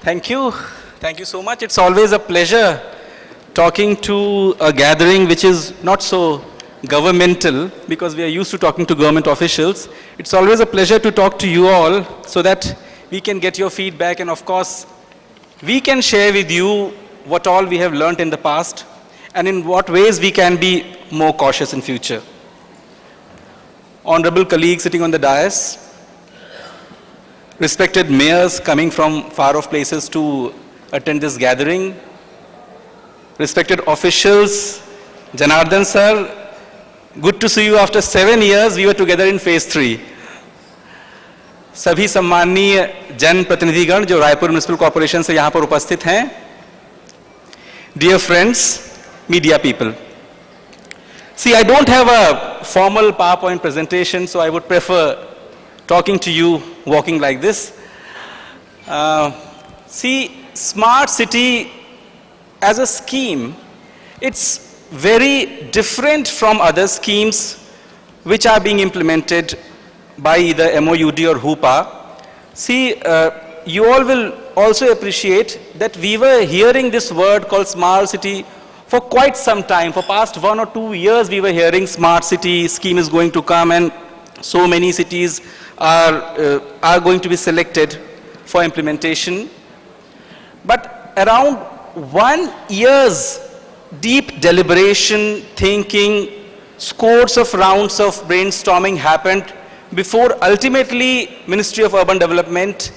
Thank you. Thank you so much. It's always a pleasure talking to a gathering which is not so governmental, because we are used to talking to government officials. It's always a pleasure to talk to you all so that we can get your feedback, and of course, we can share with you what all we have learned in the past and in what ways we can be more cautious in future. Honorable colleagues sitting on the dais, respected mayors coming from far-off places to attend this gathering, respected officials, Janardhan sir, good to see you after 7 years. We were together in phase 3. सभी सम्माननीय जन प्रतिनिधिगण जो Raipur municipal corporation से यहाँ पर उपस्थित हैं, dear friends, media people. See, I don't have a formal PowerPoint presentation, so I would prefer talking to you walking like this. See, smart city as a scheme, it's very different from other schemes which are being implemented by either MOUD or HOOPA. See, you all will also appreciate that we were hearing this word called smart city for quite some time. For past 1 or 2 years, we were hearing smart city scheme is going to come, and so many cities are going to be selected for implementation. But around 1 year's deep deliberation, thinking, scores of rounds of brainstorming happened before ultimately Ministry of Urban Development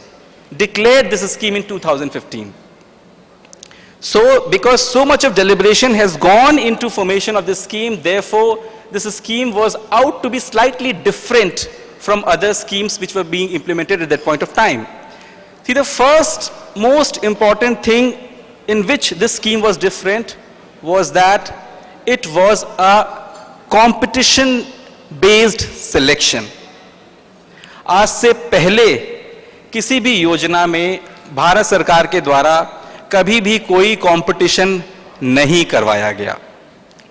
declared this scheme in 2015. So, because so much of deliberation has gone into formation of this scheme, therefore, this scheme was out to be slightly different from other schemes which were being implemented at that point of time. See, the first most important thing in which this scheme was different was that it was a competition-based selection. आज से पहले किसी भी योजना में भारत सरकार के द्वारा कभी भी कोई कंपटीशन नहीं करवाया गया.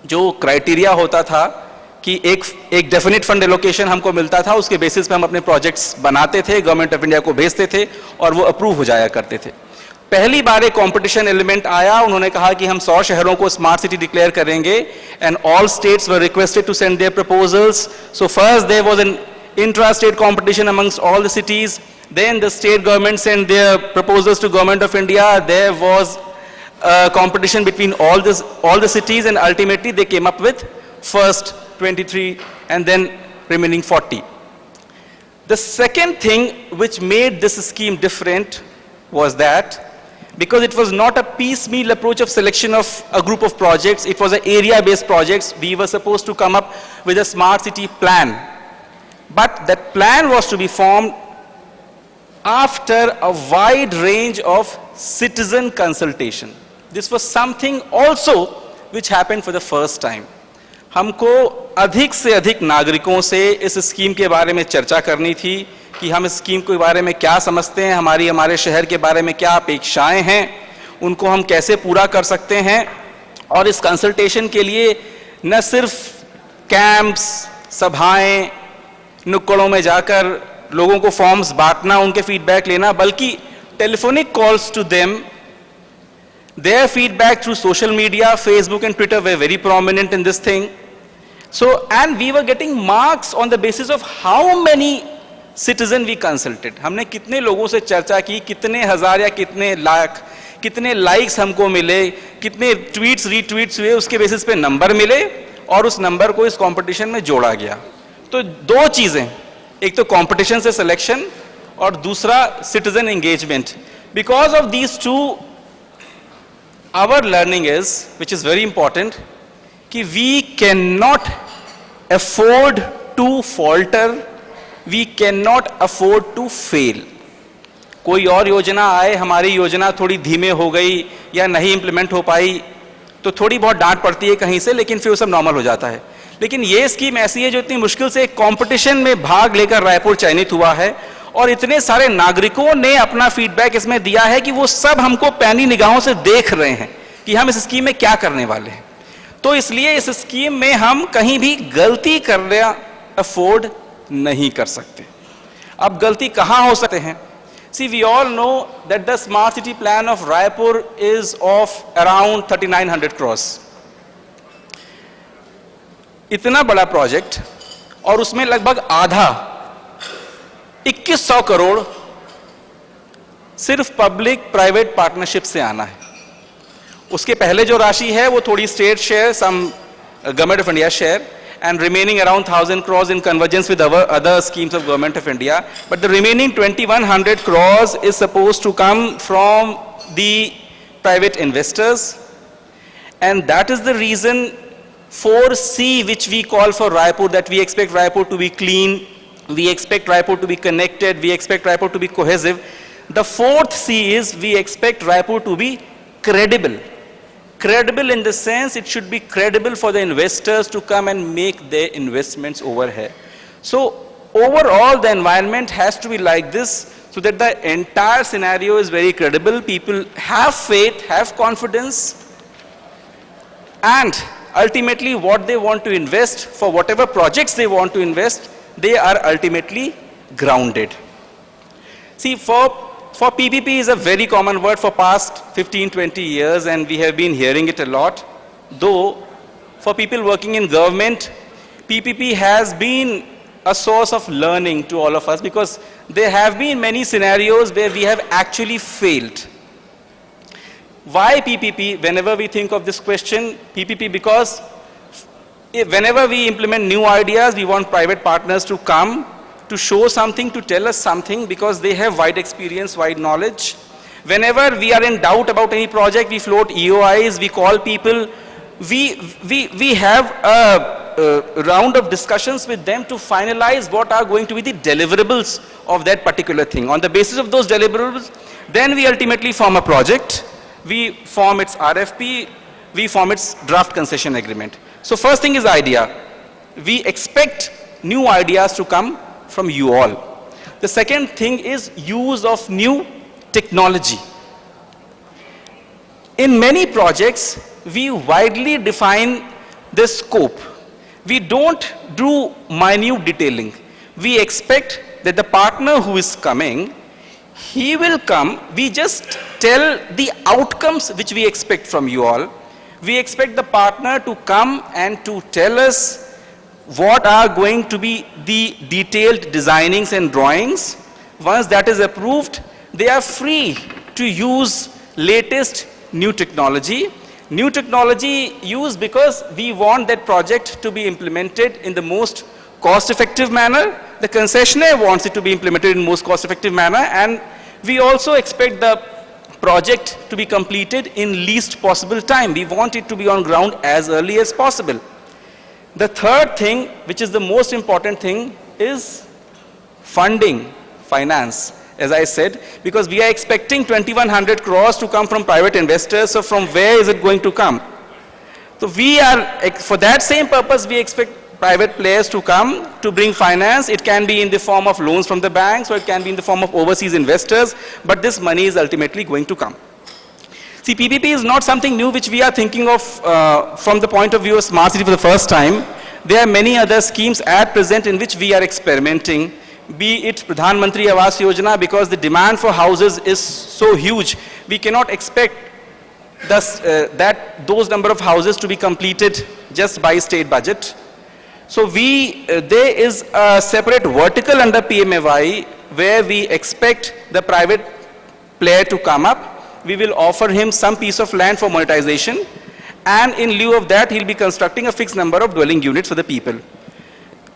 जो क्राइटेरिया होता था कि एक डेफिनेट फंड एलोकेशन हमको मिलता था, उसके बेसिस पे हम अपने प्रोजेक्ट्स बनाते थे, गवर्नमेंट ऑफ इंडिया को भेजते थे और वो अप्रूव हो जाया करते थे. पहली बार एक कंपटीशन एलिमेंट आया, उन्होंने कहा कि हम 100 शहरों को स्मार्ट सिटी डिक्लेयर करेंगे, and all states were requested to send their proposals. So first there was an intra-state competition amongst all the cities. Then the state government sent their proposals to Government of India. There was a competition between all the cities, and ultimately they came up with first 23 and then remaining 40. The second thing which made this scheme different was that because it was not a piecemeal approach of selection of a group of projects, it was an area-based projects. We were supposed to come up with a smart city plan. But that plan was to be formed after a wide range of citizen consultation. This was something also which happened for the first time. हमको अधिक से अधिक नागरिकों से इस scheme के बारे में चर्चा करनी थी कि हम इस स्कीम के बारे में क्या समझते हैं, हमारे शहर के बारे में क्या अपेक्षाएं हैं, उनको हम कैसे पूरा कर सकते हैं. और इस कंसल्टेशन के लिए न सिर्फ कैंप्स, सभाएं, नुक्कड़ों में जाकर लोगों को फॉर्म्स बांटना, उनके फीडबैक लेना, बल्कि telephonic calls to them, their feedback through social media, Facebook and Twitter were very prominent in this thing. So, and we were getting marks on the basis of how many citizen we consulted. हमने कितने लोगों से चर्चा की, कितने हजार या कितने लाख, कितने लाइक्स हमको मिले, कितने ट्वीट्स रीट्वीट्स हुए, उसके बेसिस पे नंबर मिले और उस नंबर को इस कंपटीशन में जोड़ा गया. तो दो चीजें, एक तो कंपटीशन से सिलेक्शन और दूसरा citizen engagement. Because of these two our learning is, which is very important, कि we can not afford to falter, we can not afford to fail. कोई और योजना आए, हमारी योजना थोड़ी धीमे हो गई या नहीं इंप्लीमेंट हो पाई तो थोड़ी बहुत डांट पड़ती है कहीं से, लेकिन फिर वो सब नॉर्मल हो जाता है. लेकिन ये स्कीम ऐसी है जो इतनी मुश्किल से एक कंपटीशन में भाग लेकर रायपुर चयनित हुआ है और इतने सारे नागरिकों ने अपना फीडबैक इसमें दिया है कि वो सब हमको पैनी निगाहों से देख रहे हैं कि हम इस स्कीम में क्या करने वाले हैं. तो इसलिए इस स्कीम में हम कहीं भी गलती करना अफोर्ड नहीं कर सकते. अब गलती कहाँ हो सकते हैं? See, we all know that the smart city plan of Raipur is of around 3900 crores. इतना बड़ा प्रोजेक्ट और उसमें लगभग आधा 2100 करोड़ सिर्फ पब्लिक प्राइवेट पार्टनरशिप से आना है. उसके पहले जो राशि है वो थोड़ी state share, some government of India share, and remaining around 1000 crores in convergence with other schemes of government of India. But the remaining 2100 crores is supposed to come from the private investors, and that is the reason 4C, which we call for Raipur, that we expect Raipur to be clean, we expect Raipur to be connected, we expect Raipur to be cohesive. The fourth C is we expect Raipur to be credible. Credible in the sense it should be credible for the investors to come and make their investments over here. So overall the environment has to be like this so that the entire scenario is very credible. People have faith, have confidence, and ultimately what they want to invest, for whatever projects they want to invest, they are ultimately grounded. See, for PPP is a very common word for past 15-20 years, and we have been hearing it a lot. Though for people working in government, PPP has been a source of learning to all of us, because there have been many scenarios where we have actually failed. Why PPP? Whenever we think of this question, PPP, because whenever we implement new ideas, we want private partners to come to show something, to tell us something, because they have wide experience, wide knowledge. Whenever we are in doubt about any project, we float EOIs, we call people, we have a round of discussions with them to finalize what are going to be the deliverables of that particular thing. On the basis of those deliverables, then we ultimately form a project, we form its RFP, we form its draft concession agreement. So first thing is idea. We expect new ideas to come from you all. The second thing is use of new technology. In many projects, we widely define the scope. We don't do minute detailing. We expect that the partner who is coming, he will come, we just tell the outcomes which we expect from you all. We expect the partner to come and to tell us what are going to be the detailed designings and drawings. Once that is approved, they are free to use latest new technology. New technology used because we want that project to be implemented in the most cost-effective manner. The concessionaire wants it to be implemented in most cost-effective manner, and we also expect the project to be completed in least possible time. We want it to be on ground as early as possible. The third thing, which is the most important thing, is funding, finance, as I said, because we are expecting 2100 crores to come from private investors. So from where is it going to come? So we are, for that same purpose, we expect private players to come to bring finance. It can be in the form of loans from the banks, or it can be in the form of overseas investors, but this money is ultimately going to come. See, PPP is not something new which we are thinking of from the point of view of smart city for the first time. There are many other schemes at present in which we are experimenting, be it Pradhan Mantri Awas Yojana, because the demand for houses is so huge. We cannot expect those number of houses to be completed just by state budget. So there is a separate vertical under PMAY where we expect the private player to come up. We will offer him some piece of land for monetization, and in lieu of that, he'll be constructing a fixed number of dwelling units for the people.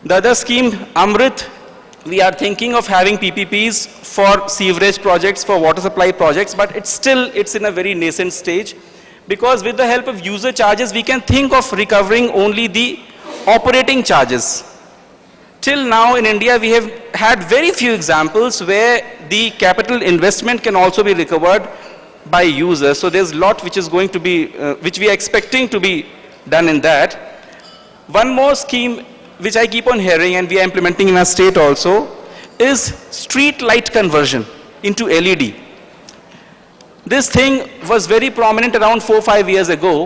The other scheme, Amrit, we are thinking of having PPPs for sewerage projects, for water supply projects, but it's in a very nascent stage, because with the help of user charges, we can think of recovering only the operating charges. Till now in India, we have had very few examples where the capital investment can also be recovered by users. So there's a lot which is going to be, which we are expecting to be done in that. One more scheme which I keep on hearing and we are implementing in our state also is street light conversion into LED. This thing was very prominent around 4-5 years ago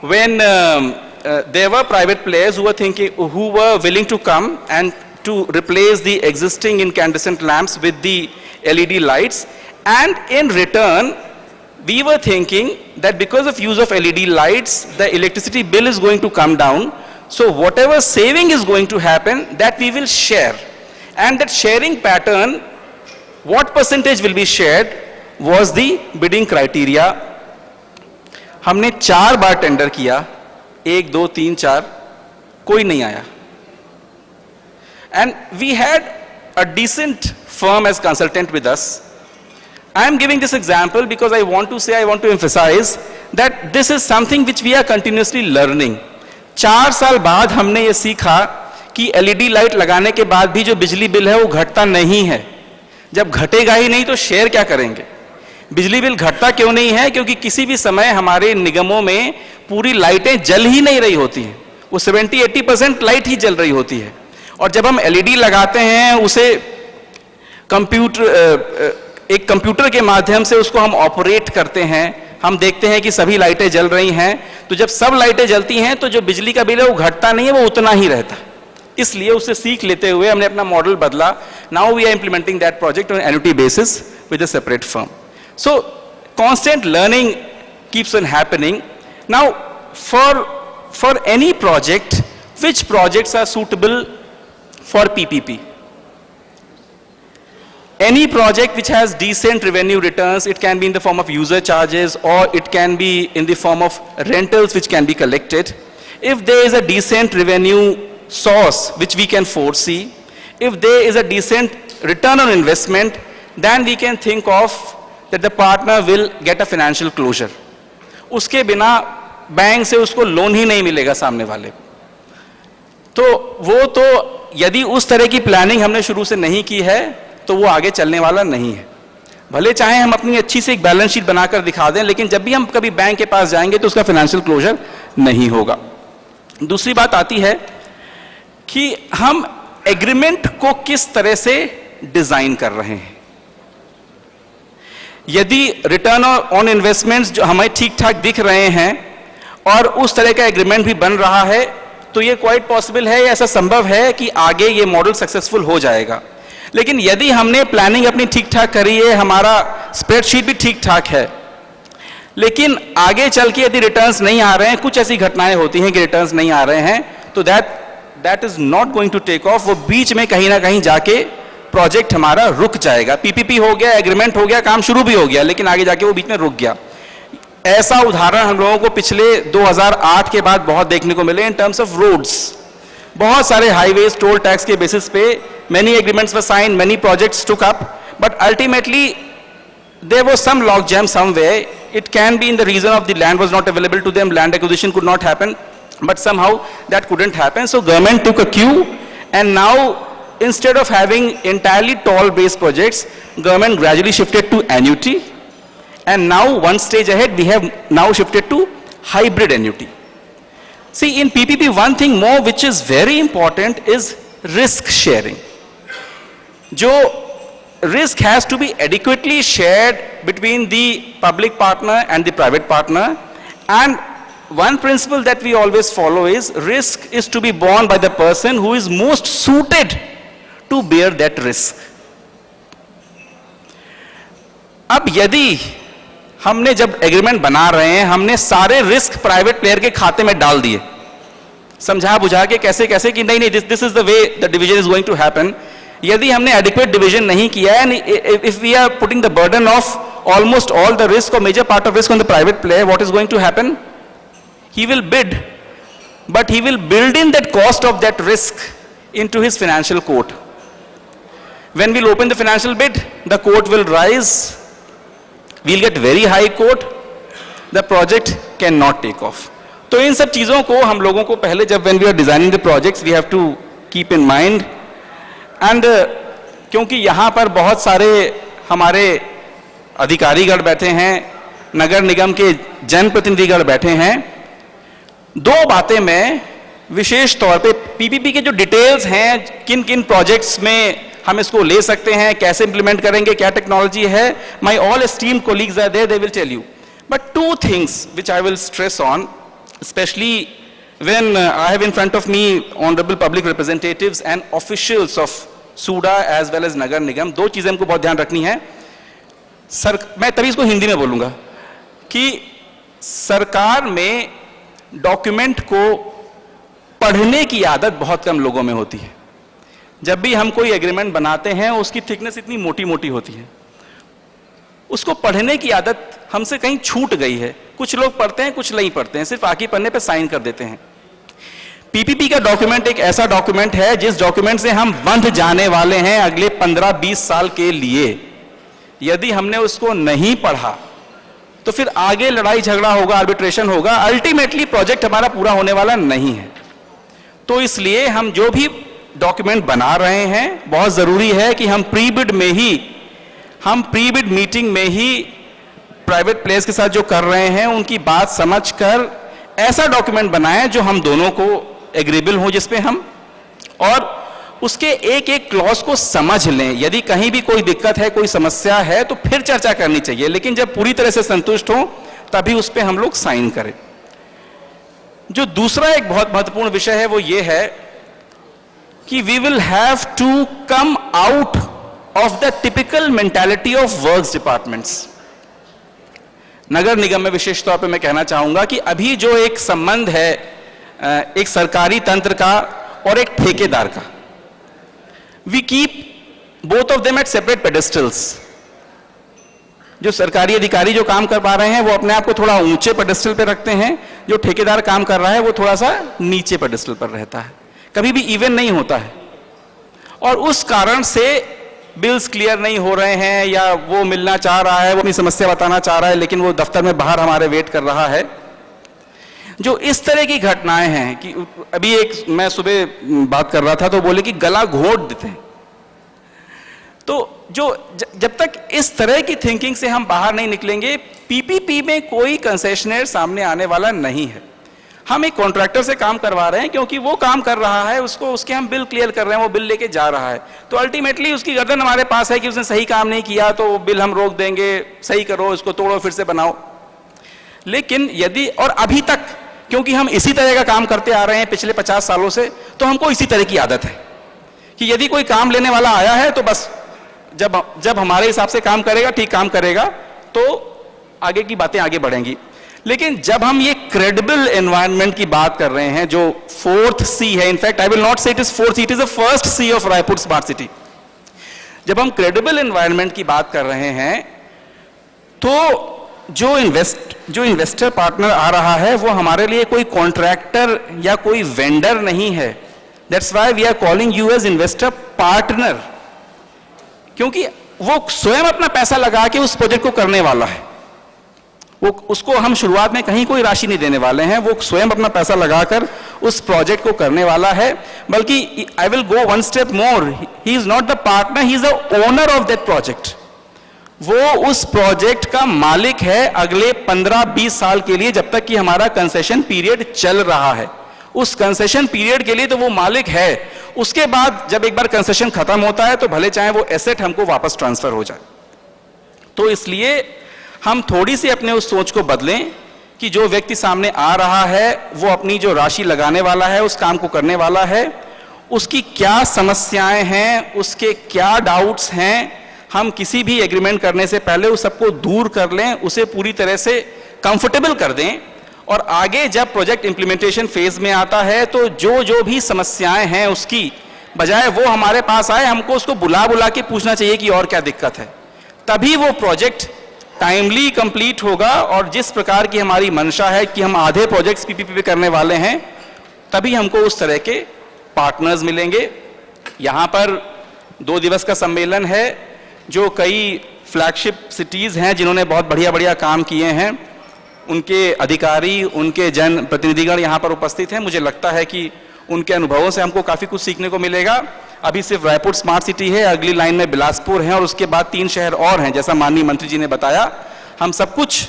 when there were private players who were willing to come and to replace the existing incandescent lamps with the LED lights, and in return, we were thinking that because of use of LED lights, the electricity bill is going to come down. So whatever saving is going to happen, that we will share. And that sharing pattern, what percentage will be shared, was the bidding criteria. हमने 4 बार tender किया, 1, 2, 3, 4, कोई नहीं आया. And we had a decent firm as consultant with us. I am giving this example because I want to emphasize that this is something which we are continuously learning. 4 साल बाद हमने ये सीखा कि LED लाइट लगाने के बाद भी जो बिजली बिल है वो घटता नहीं है. जब घटेगा ही नहीं तो शेयर क्या करेंगे? बिजली बिल घटता क्यों नहीं है? क्योंकि किसी भी समय हमारे निगमों में पूरी लाइटें जल ही नहीं रही होती हैं. वो 70-80% लाइट ही जल रही होती है. और जब हम LED लगाते हैं, उसे एक कंप्यूटर के माध्यम से उसको हम ऑपरेट करते हैं, हम देखते हैं कि सभी लाइटें जल रही हैं. तो जब सब लाइटें जलती हैं तो जो बिजली का बिल है वो घटता नहीं है, वो उतना ही रहता. इसलिए उससे सीख लेते हुए हमने अपना मॉडल बदला. Now we are implementing that project on annuity basis with a separate firm. So constant learning keeps on happening. Now for any project, which projects are suitable for PPP? Any project which has decent revenue returns, it can be in the form of user charges or it can be in the form of rentals which can be collected. If there is a decent revenue source which we can foresee, if there is a decent return on investment, then we can think of that the partner will get a financial closure. उसके बिना bank से उसको loan ही नहीं मिलेगा सामने वाले को. तो वो तो यदि उस तरह की प्लानिंग हमने शुरू से नहीं की है तो वो आगे चलने वाला नहीं है. भले चाहे हम अपनी अच्छी से एक बैलेंस शीट बनाकर दिखा दें, लेकिन जब भी हम कभी बैंक के पास जाएंगे तो उसका फाइनेंशियल क्लोजर नहीं होगा. दूसरी बात आती है कि हम एग्रीमेंट को किस तरह से डिजाइन कर रहे हैं. यदि रिटर्न ऑन इन्वेस्टमेंट्स जो हमें ठीक ठाक दिख रहे हैं और उस तरह का एग्रीमेंट भी बन रहा है, तो ये क्वाइट पॉसिबल है, ऐसा संभव है कि आगे ये मॉडल सक्सेसफुल हो जाएगा. लेकिन यदि हमने प्लानिंग अपनी ठीक ठाक करी है, हमारा स्प्रेडशीट भी ठीक ठाक है, लेकिन आगे चल के यदि रिटर्न्स नहीं आ रहे हैं, कुछ ऐसी घटनाएं होती हैं कि रिटर्न्स नहीं आ रहे हैं, तो that is not going to take off. वो बीच में कहीं ना कहीं जाके प्रोजेक्ट हमारा रुक जाएगा. पीपीपी हो गया, एग्रीमेंट हो गया, काम शुरू भी हो गया, लेकिन आगे जाके वो बीच में रुक गया. ऐसा उदाहरण हम लोगों को पिछले 2008 के बाद बहुत देखने को मिले इन टर्म्स ऑफ रोड्स. बहुत सारे हाईवेज टोल टैक्स के बेसिस पे many agreements were signed, many projects took up, but ultimately there was some log jam somewhere. It can be in the reason of the land was not available to them, land acquisition could not happen, but somehow that couldn't happen. So government took a cue, and now instead of having entirely toll based projects, government gradually shifted to annuity, and now one stage ahead we have now shifted to hybrid annuity. See, in PPP one thing more which is very important is risk sharing. जो risk has to be adequately shared between the public partner and the private partner, and one principle that we always follow is risk is to be borne by the person who is most suited to bear that risk. अब यदि हमने जब agreement बना रहे हैं, हमने सारे risk private player के खाते में डाल दिए, समझा बुझा के कैसे कैसे कि नहीं this is the way the division is going to happen. यदि हमने एडिक्वेट डिवीजन नहीं किया है, if we are putting the burden of almost all the risk और major part of risk on the private player, what is going to happen? He will bid, but he will build in that cost of that risk into his financial quote. When we'll open the financial bid, the quote will rise, we'll get very high quote, the project cannot take off. तो इन सब चीज़ों को हम लोगों को पहले जब when we are designing the projects we have to keep in mind. And क्योंकि यहाँ पर बहुत सारे हमारे अधिकारीगण बैठे हैं, नगर निगम के जनप्रतिनिधिगण बैठे हैं, दो बातें मैं विशेष तौर पे पीपीपी के जो डिटेल्स हैं, किन किन प्रोजेक्ट्स में हम इसको ले सकते हैं, कैसे इंप्लीमेंट करेंगे, क्या टेक्नोलॉजी है, my all esteemed colleagues are there, they will tell you. But two things which I will stress on, especially when I have in front of me honorable public representatives and officials of SUDA as well as नगर निगम, दो चीजें हमको बहुत ध्यान रखनी है। मैं तभी इसको हिंदी में बोलूंगा कि सरकार में डॉक्यूमेंट को पढ़ने की आदत बहुत कम लोगों में होती है। जब भी हम कोई एग्रीमेंट बनाते हैं उसकी थिकनेस इतनी मोटी मोटी होती है, उसको पढ़ने की आदत हमसे कहीं छूट गई है। कुछ लोग पढ़ते हैं, कुछ नहीं पढ़ते हैं, सिर्फ आखिरी पन्ने पे साइन कर देते हैं। पीपीपी का डॉक्यूमेंट एक ऐसा डॉक्यूमेंट है जिस डॉक्यूमेंट से हम बंध जाने वाले हैं अगले 15-20 साल के लिए। यदि हमने उसको नहीं पढ़ा तो फिर आगे लड़ाई झगड़ा होगा, आर्बिट्रेशन होगा, अल्टीमेटली प्रोजेक्ट हमारा पूरा होने वाला नहीं है। तो इसलिए हम जो भी डॉक्यूमेंट बना रहे हैं बहुत जरूरी है कि हम प्री बिड मीटिंग में ही प्राइवेट प्लेयर्स के साथ जो कर रहे हैं उनकी बात समझकर ऐसा डॉक्यूमेंट बनाएं जो हम दोनों को एग्रीबल हो, जिसपे हम और उसके एक एक क्लॉज को समझ लें। यदि कहीं भी कोई दिक्कत है, कोई समस्या है तो फिर चर्चा करनी चाहिए, लेकिन जब पूरी तरह से संतुष्ट हो तभी उस पर हम लोग साइन करें। जो दूसरा एक बहुत महत्वपूर्ण विषय है वो ये है कि we will have to come out of the typical mentality of works departments. नगर निगम में विशेष तौर पे मैं कहना चाहूंगा कि अभी जो एक संबंध है एक सरकारी तंत्र का और एक ठेकेदार का, we keep both of them at separate pedestals. जो सरकारी अधिकारी जो काम कर पा रहे हैं वो अपने आप को थोड़ा ऊंचे पेडेस्टल पे रखते हैं, जो ठेकेदार काम कर रहा है वो थोड़ा सा नीचे पेडेस्टल पर रहता है, कभी भी इवन नहीं होता है। और उस कारण से बिल्स क्लियर नहीं हो रहे हैं, या वो मिलना चाह रहा है, वो अपनी समस्या बताना चाह रहा है, लेकिन वो दफ्तर में बाहर हमारे वेट कर रहा है। जो इस तरह की घटनाएं हैं कि अभी एक मैं सुबह बात कर रहा था तो बोले कि गला घोट देते हैं। तो जो जब तक इस तरह की थिंकिंग से हम बाहर नहीं निकलेंगे, पीपीपी में कोई कंसेशनर सामने आने वाला नहीं है। हम एक कॉन्ट्रैक्टर से काम करवा रहे हैं क्योंकि वो काम कर रहा है, उसके हम बिल क्लियर कर रहे हैं, वो बिल लेके जा रहा है, तो अल्टीमेटली उसकी गर्दन हमारे पास है कि उसने सही काम नहीं किया तो वो बिल हम रोक देंगे, सही करो, इसको तोड़ो, फिर से बनाओ। लेकिन यदि, और अभी तक क्योंकि हम इसी तरह का काम करते आ रहे हैं पिछले 50 सालों से, तो हमको इसी तरह की आदत है कि यदि कोई काम लेने वाला आया है तो बस जब हमारे हिसाब से काम करेगा, ठीक काम करेगा, तो आगे की बातें आगे बढ़ेंगी। लेकिन जब हम ये क्रेडिबल एनवायरनमेंट की बात कर रहे हैं, जो 4th C है, इनफैक्ट आई विल नॉट से it is 4th, it is the first C of Raipur smart city. जब हम क्रेडिबल एनवायरनमेंट की बात कर रहे हैं तो जो इन्वेस्टर पार्टनर आ रहा है वो हमारे लिए कोई कॉन्ट्रैक्टर या कोई वेंडर नहीं है। That's why we are calling you as investor partner, क्योंकि वो स्वयं अपना पैसा लगा के उस प्रोजेक्ट को करने वाला है। उसको हम शुरुआत में कहीं कोई राशि नहीं देने वाले हैं, वो स्वयं अपना पैसा लगाकर उस प्रोजेक्ट को करने वाला है। बल्कि I will go one step more, he is not the partner, he is the owner of that project. वो उस प्रोजेक्ट का मालिक है अगले 15-20 साल के लिए, जब तक कि हमारा कंसेशन पीरियड चल रहा है। उस कंसेशन पीरियड के लिए तो वो मालिक है। उसके बाद जब एक बार कंसेशन खत्म होता है तो भले चाहे वो एसेट हमको वापस ट्रांसफर हो जाए। तो इसलिए हम थोड़ी सी अपने उस सोच को बदलें कि जो व्यक्ति सामने आ रहा है वो अपनी जो राशि लगाने वाला है, उस काम को करने वाला है, उसकी क्या समस्याएं हैं, उसके क्या डाउट्स हैं, हम किसी भी एग्रीमेंट करने से पहले उस सबको दूर कर लें, उसे पूरी तरह से कंफर्टेबल कर दें। और आगे जब प्रोजेक्ट इंप्लीमेंटेशन फेज में आता है तो जो भी समस्याएं हैं उसकी बजाय वो हमारे पास आए, हमको उसको बुला के पूछना चाहिए कि और क्या दिक्कत है। तभी वो प्रोजेक्ट टाइमली कंप्लीट होगा। और जिस प्रकार की हमारी मंशा है कि हम आधे प्रोजेक्ट्स पीपीपी पे करने वाले हैं, तभी हमको उस तरह के पार्टनर्स मिलेंगे। यहाँ पर 2 दिवस का सम्मेलन है, जो कई फ्लैगशिप सिटीज हैं जिन्होंने बहुत बढ़िया काम किए हैं, उनके अधिकारी, उनके जन प्रतिनिधिगण यहाँ पर उपस्थित हैं। मुझे लगता है कि उनके अनुभवों से हमको काफ़ी कुछ सीखने को मिलेगा। अभी सिर्फ रायपुर स्मार्ट सिटी है, अगली लाइन में बिलासपुर है और उसके बाद 3 शहर और हैं, जैसा माननीय मंत्री जी ने बताया। हम सब कुछ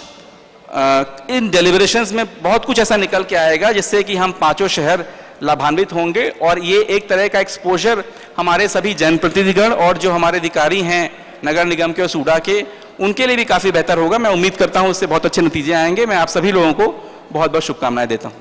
इन डेलिब्रेशंस में बहुत कुछ ऐसा निकल के आएगा जिससे कि हम 5 शहर लाभान्वित होंगे। और ये एक तरह का एक्सपोजर हमारे सभी जनप्रतिनिधिगण और जो हमारे अधिकारी हैं नगर निगम के और सूडा के, उनके लिए भी काफ़ी बेहतर होगा। मैं उम्मीद करता हूँ उससे बहुत अच्छे नतीजे आएंगे। मैं आप सभी लोगों को बहुत बहुत शुभकामनाएं देता हूँ।